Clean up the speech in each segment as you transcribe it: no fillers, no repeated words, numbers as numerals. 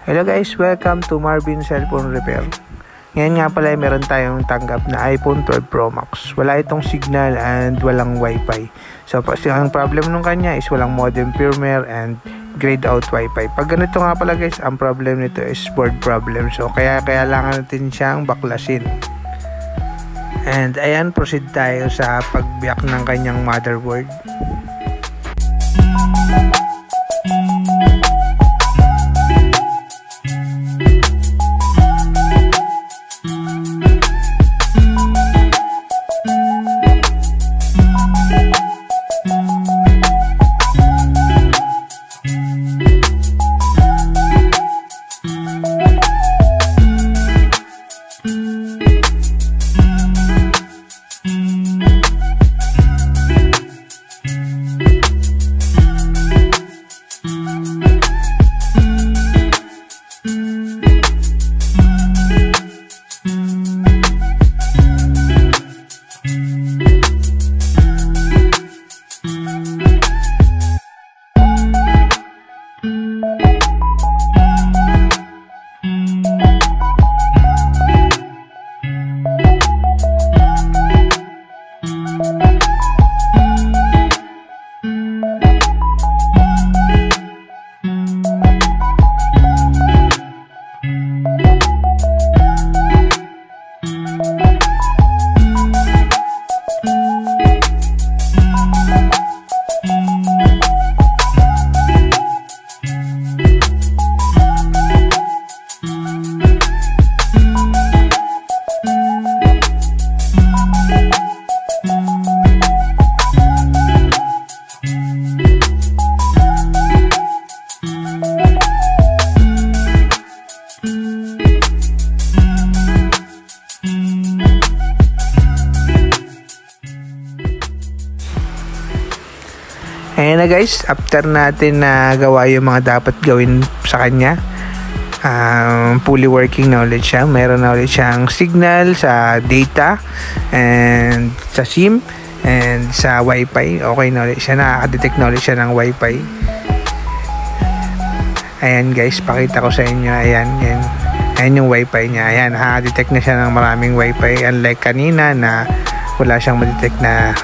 Hello guys, welcome to Marvin Cellphone Repair. Ngayon nga pala meron tayong tanggap na iPhone 12 Pro Max. Wala itong signal and walang wifi. So ang problem nung kanya is walang modem firmware and grayed out wifi. Pag ganito nga pala guys, ang problem nito is board problem. So kaya kailangan natin siyang baklasin. And ayan, proceed tayo sa pagbiyak ng kanyang motherboard. Ayan na guys, after natin na gawa yung mga dapat gawin sa kanya, fully working na ulit siya. Meron na ulit siyang signal sa data and sa SIM and sa wifi. Okay na ulit siya, nakaka-detect na ulit siya ng wifi. Ayan guys, pakita ko sa inyo. Ayan yung wifi niya. Ayan, nakaka-detect na siya ng maraming wifi, unlike kanina na wala siyang ma-detect na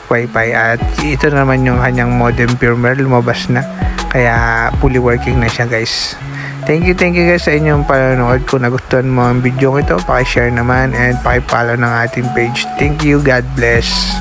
wifi. At ito naman yung kanyang modem firmware, lumabas na, kaya fully working na siya guys. Thank you guys sa inyong panonood. Kung nagustuhan mo ang video ito, paki-share naman and paki-follow ng ating page. Thank you, God bless.